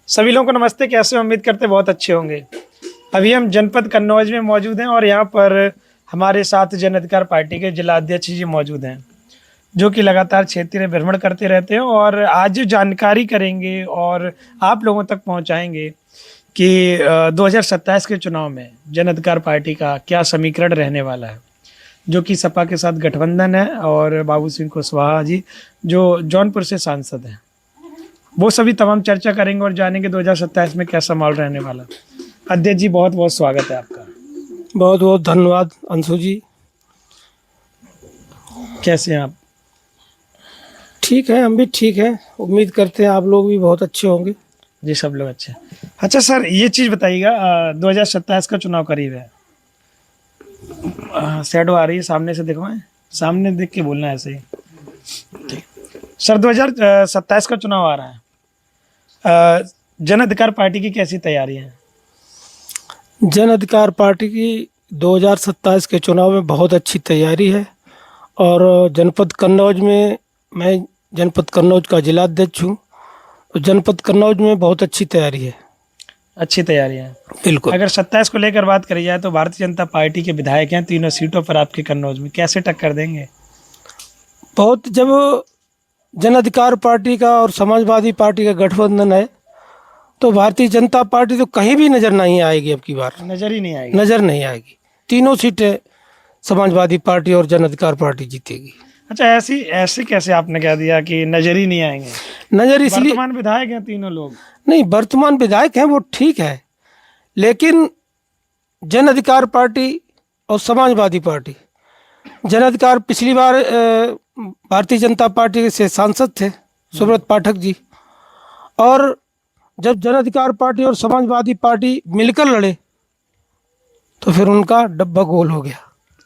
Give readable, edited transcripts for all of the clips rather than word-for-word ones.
सभी लोगों को नमस्ते। कैसे हो? उम्मीद करते बहुत अच्छे होंगे। अभी हम जनपद कन्नौज में मौजूद हैं और यहाँ पर हमारे साथ जन अधिकार पार्टी के जिला अध्यक्ष जी मौजूद हैं, जो कि लगातार क्षेत्रीय भ्रमण करते रहते हैं और आज जानकारी करेंगे और आप लोगों तक पहुँचाएंगे कि 2027 के चुनाव में जन अधिकार पार्टी का क्या समीकरण रहने वाला है, जो कि सपा के साथ गठबंधन है और बाबू सिंह कुशवाहा जी जो जौनपुर से सांसद हैं, वो सभी तमाम चर्चा करेंगे और जानेंगे 2027 में कैसा माहौल रहने वाला। अध्यक्ष जी, बहुत बहुत स्वागत है आपका। बहुत बहुत धन्यवाद अंशु जी। कैसे हैं आप? ठीक है, हम भी ठीक हैं। उम्मीद करते हैं आप लोग भी बहुत अच्छे होंगे। जी, सब लोग अच्छे हैं। अच्छा सर, ये चीज़ बताइएगा, 2027 का चुनाव करीब है। शैडो आ रही है, सामने से दिखवाएं, सामने देख के बोलना है ऐसे ही। ठीक सर, 2027 का चुनाव आ रहा है। जन अधिकार पार्टी की कैसी तैयारी है? जन अधिकार पार्टी की 2027 के चुनाव में बहुत अच्छी तैयारी है और जनपद कन्नौज में मैं जनपद कन्नौज का जिला अध्यक्ष हूँ, तो जनपद कन्नौज में बहुत अच्छी तैयारी है। अच्छी तैयारी है, बिल्कुल। अगर 27 को लेकर बात करी जाए तो भारतीय जनता पार्टी के विधायक हैं तीनों सीटों पर आपके कन्नौज में, कैसे टक्कर देंगे? बहुत, जब जन अधिकार पार्टी का और समाजवादी पार्टी का गठबंधन है तो भारतीय जनता पार्टी तो कहीं भी नज़र नहीं आएगी। अब की बार नजर ही नहीं आएगी। नज़र नहीं आएगी। तीनों सीटें समाजवादी पार्टी और जन अधिकार पार्टी जीतेगी। अच्छा, ऐसे कैसे आपने कह दिया कि नजर ही नहीं आएंगे? नज़र इसलिए वर्तमान विधायक हैं तीनों लोग। नहीं, वर्तमान विधायक हैं वो ठीक है, लेकिन जन अधिकार पार्टी और समाजवादी पार्टी, जन अधिकार पिछली बार भारतीय जनता पार्टी से सांसद थे सुब्रत पाठक जी, और जब जन अधिकार पार्टी और समाजवादी पार्टी मिलकर लड़े तो फिर उनका डब्बा गोल हो गया,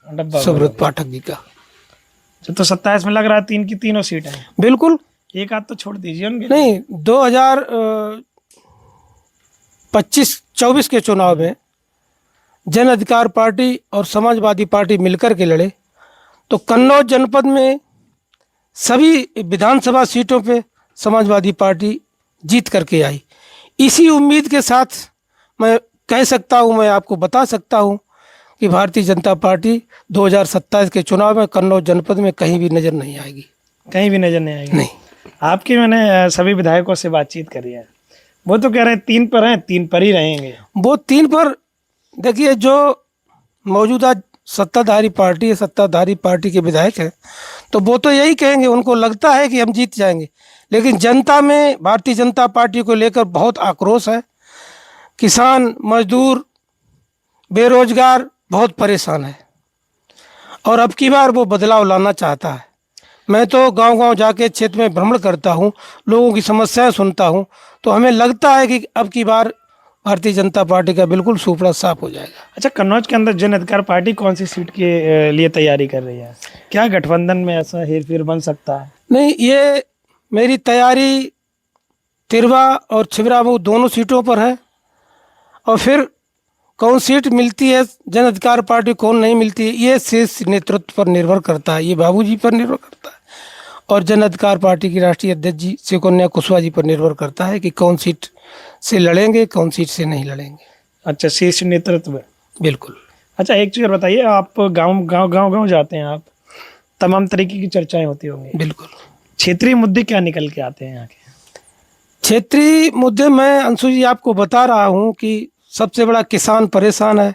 डब्बा सुब्रत पाठक जी का। तो 27 में लग रहा है तीन की तीनों सीट हैं। बिल्कुल। एक आध तो छोड़ दीजिए उनके। नहीं, 2025-24 के चुनाव में जन अधिकार पार्टी और समाजवादी पार्टी मिलकर के लड़े तो कन्नौज जनपद में सभी विधानसभा सीटों पे समाजवादी पार्टी जीत करके आई। इसी उम्मीद के साथ मैं कह सकता हूँ, मैं आपको बता सकता हूँ कि भारतीय जनता पार्टी 2027 के चुनाव में कन्नौज जनपद में कहीं भी नज़र नहीं आएगी। कहीं भी नजर नहीं आएगी? नहीं। आपकी मैंने सभी विधायकों से बातचीत करी है, वो तो कह रहे हैं 3 पर हैं, 3 पर ही रहेंगे। वो 3 पर, देखिए, जो मौजूदा सत्ताधारी पार्टी है, सत्ताधारी पार्टी के विधायक हैं, तो वो तो यही कहेंगे, उनको लगता है कि हम जीत जाएंगे, लेकिन जनता में भारतीय जनता पार्टी को लेकर बहुत आक्रोश है। किसान, मजदूर, बेरोजगार बहुत परेशान है और अब की बार वो बदलाव लाना चाहता है। मैं तो गांव-गांव जाके क्षेत्र में भ्रमण करता हूं, लोगों की समस्याएं सुनता हूं, तो हमें लगता है कि अब की बार भारतीय जनता पार्टी का बिल्कुल सुपड़ा साफ हो जाएगा। अच्छा, कन्नौज के अंदर जन अधिकार पार्टी कौन सी सीट के लिए तैयारी कर रही है? क्या गठबंधन में ऐसा हेरफेर बन सकता है? नहीं, ये मेरी तैयारी तिरवा और छिबरामऊ दोनों सीटों पर है, और फिर कौन सीट मिलती है जन अधिकार पार्टी, कौन नहीं मिलती है, ये शीर्ष नेतृत्व पर निर्भर करता है, ये बाबूजी पर निर्भर करता है, और जन अधिकार पार्टी की राष्ट्रीय अध्यक्ष जी सुकन्या कुशवाहा जी पर निर्भर करता है कि कौन सीट से लड़ेंगे, कौन सीट से नहीं लड़ेंगे। अच्छा, शीर्ष नेतृत्व। बिल्कुल। अच्छा, एक चीज़ बताइए, आप गांव जाते हैं, आप तमाम तरीके की चर्चाएं होती होंगी। बिल्कुल। क्षेत्रीय मुद्दे क्या निकल के आते हैं यहाँ के? क्षेत्रीय मुद्दे मैं अंशु जी आपको बता रहा हूँ कि सबसे बड़ा किसान परेशान है,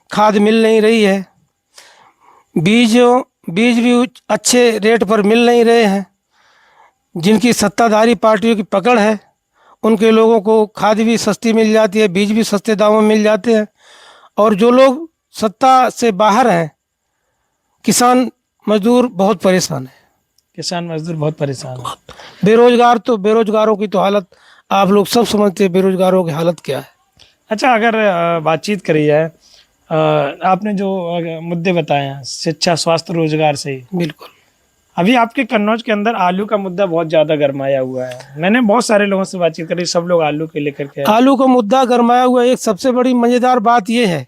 खाद मिल नहीं रही है, बीज भी अच्छे रेट पर मिल नहीं रहे हैं। जिनकी सत्ताधारी पार्टियों की पकड़ है उनके लोगों को खाद भी सस्ती मिल जाती है, बीज भी सस्ते दामों में मिल जाते हैं, और जो लोग सत्ता से बाहर हैं, किसान मजदूर बहुत परेशान है। किसान मजदूर बहुत परेशान है। बेरोजगारों की तो हालत आप लोग सब समझते हैं, बेरोजगारों की हालत क्या है। अच्छा, अगर बातचीत करी जाए, आपने जो मुद्दे बताए हैं शिक्षा, स्वास्थ्य, रोजगार से, बिल्कुल। अभी आपके कन्नौज के अंदर आलू का मुद्दा बहुत ज़्यादा गरमाया हुआ है। मैंने बहुत सारे लोगों से बातचीत करी, सब लोग आलू के लेकर के। आलू का मुद्दा गरमाया हुआ। एक सबसे बड़ी मज़ेदार बात यह है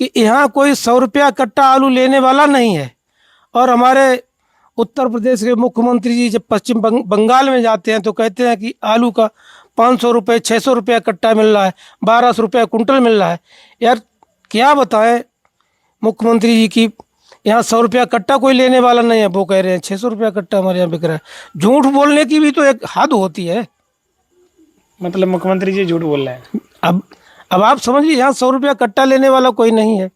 कि यहाँ कोई 100 रुपया कट्टा आलू लेने वाला नहीं है, और हमारे उत्तर प्रदेश के मुख्यमंत्री जी जब पश्चिम बंगाल में जाते हैं तो कहते हैं कि आलू का 500 रुपये 600 रुपया कट्टा मिल रहा है, 1200 रुपया कुंटल मिल रहा है। यार क्या बताएं मुख्यमंत्री जी की, यहाँ 100 रुपया कट्टा कोई लेने वाला नहीं है, वो कह रहे हैं 600 रुपया कट्टा हमारे यहाँ बिक रहा है। झूठ बोलने की भी तो एक हद होती है। मतलब मुख्यमंत्री जी झूठ बोल रहे हैं। अब आप समझिए, यहाँ 100 रुपया कट्टा लेने वाला कोई नहीं है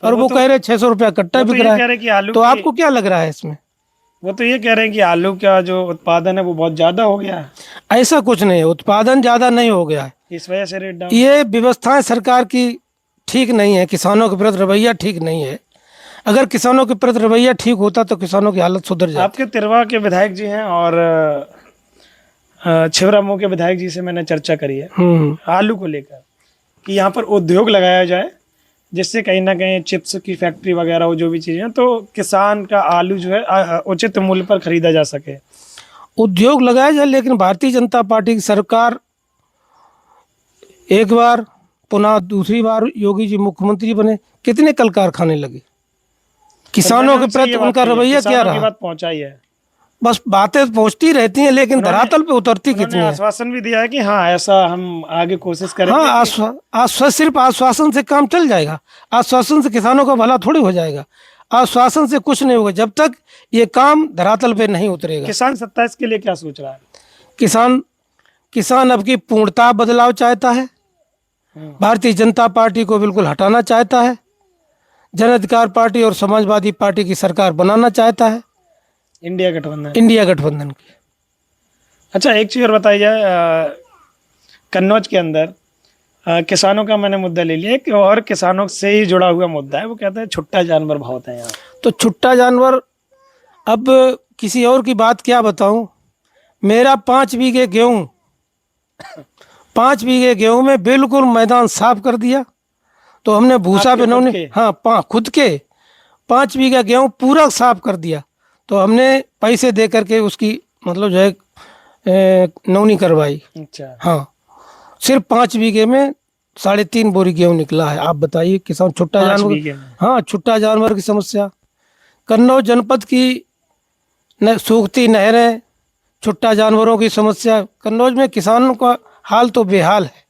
और वो कह रहे हैं 600 रुपया कट्टा बिक रहा है। तो आपको क्या लग रहा है इसमें? वो तो ये कह रहे हैं कि आलू का जो उत्पादन है वो बहुत ज्यादा हो गया है, ऐसा कुछ नहीं है, उत्पादन ज़्यादा नहीं हो गया है, इस वजह से रेट डाउन। ये व्यवस्थाएं सरकार की ठीक नहीं है, किसानों के प्रति रवैया ठीक नहीं है। अगर किसानों के प्रति रवैया ठीक होता तो किसानों की हालत सुधर जाती। आपके तिरवा के विधायक जी हैं और छिबरामऊ के विधायक जी से मैंने चर्चा करी है आलू को लेकर कि यहाँ पर उद्योग लगाया जाए, जिससे कहीं ना कहीं चिप्स की फैक्ट्री वगैरह हो, जो भी चीज़ें, तो किसान का आलू जो है उचित मूल्य पर खरीदा जा सके। उद्योग लगाया जाए, लेकिन भारतीय जनता पार्टी की सरकार एक बार पुनः दूसरी बार योगी जी मुख्यमंत्री बने, कितने कल कारखाने लगे? किसानों के प्रति उनका रवैया क्या रहा? बात पहुंचाई है, बस बातें पहुंचती रहती हैं, लेकिन धरातल पे उतरती कितनी है? आश्वासन भी दिया है कि हाँ ऐसा हम आगे कोशिश करेंगे। हाँ, सिर्फ आश्वासन से काम चल जाएगा? आश्वासन से किसानों का भला थोड़ी हो जाएगा। आश्वासन से कुछ नहीं होगा जब तक ये काम धरातल पे नहीं उतरेगा। किसान 27 के लिए क्या सोच रहा है? किसान अब की पूर्णतः बदलाव चाहता है, भारतीय जनता पार्टी को बिल्कुल हटाना चाहता है, जन अधिकार पार्टी और समाजवादी पार्टी की सरकार बनाना चाहता है, इंडिया गठबंधन की। अच्छा, एक चीज़ और बताई जाए, कन्नौज के अंदर किसानों का मैंने मुद्दा ले लिया, एक और किसानों से ही जुड़ा हुआ मुद्दा है, वो कहते हैं छुट्टा जानवर बहुत है यहाँ। तो छुट्टा जानवर, अब किसी और की बात क्या बताऊं, मेरा 5 बीघे गेहूं 5 बीघे गेहूं में बिल्कुल मैदान साफ कर दिया। तो हमने भूसा पे नौनी, हाँ खुद के 5 बीघा गेहूं पूरा साफ कर दिया। तो हमने पैसे दे करके उसकी मतलब जो है नौनी करवाई। अच्छा। हाँ, सिर्फ 5 बीघे में 3.5 बोरी गेहूं निकला है। आप बताइए, किसान छुट्टा जानवर, हाँ छुट्टा जानवर की समस्या, कन्नौज जनपद की सूखती नहरें, छुट्टा जानवरों की समस्या, कन्नौज में किसानों का हाल तो बेहाल है।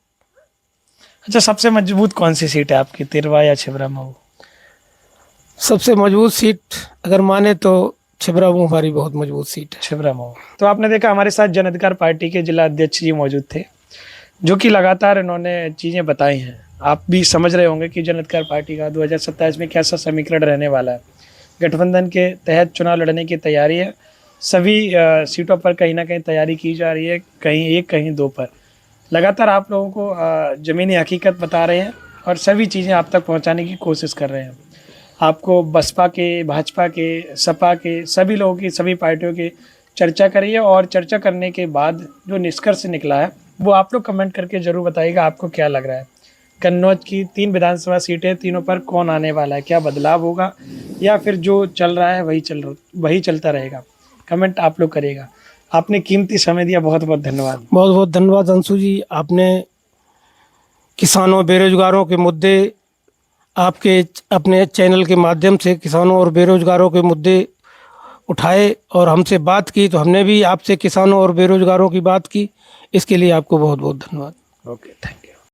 अच्छा, सबसे मजबूत कौन सी सीट है आपकी, तिरवा या छिबरामऊ? सबसे मजबूत सीट अगर माने तो छिबरामऊ हमारी बहुत मजबूत सीट है, छिबरामऊ। तो आपने देखा हमारे साथ जन अधिकार पार्टी के जिला अध्यक्ष जी मौजूद थे, जो कि लगातार इन्होंने चीज़ें बताई हैं। आप भी समझ रहे होंगे कि जन अधिकार पार्टी का 2027 में कैसा समीकरण रहने वाला है। गठबंधन के तहत चुनाव लड़ने की तैयारी है, सभी सीटों पर कहीं ना कहीं तैयारी की जा रही है, कहीं एक कहीं दो पर। लगातार आप लोगों को ज़मीनी हकीकत बता रहे हैं और सभी चीज़ें आप तक पहुंचाने की कोशिश कर रहे हैं। आपको बसपा के, भाजपा के, सपा के, सभी लोगों की, सभी पार्टियों की चर्चा करिए और चर्चा करने के बाद जो निष्कर्ष निकला है वो आप लोग कमेंट करके ज़रूर बताइएगा आपको क्या लग रहा है। कन्नौज की 3 विधानसभा सीटें, तीनों पर कौन आने वाला है, क्या बदलाव होगा या फिर जो चल रहा है वही चलता रहेगा? कमेंट आप लोग करिएगा। आपने कीमती समय दिया, बहुत बहुत धन्यवाद। बहुत बहुत धन्यवाद अंशु जी। आपने किसानों बेरोजगारों के मुद्दे आपके अपने चैनल के माध्यम से किसानों और बेरोजगारों के मुद्दे उठाए और हमसे बात की, तो हमने भी आपसे किसानों और बेरोजगारों की बात की। इसके लिए आपको बहुत बहुत धन्यवाद। Okay, thank you.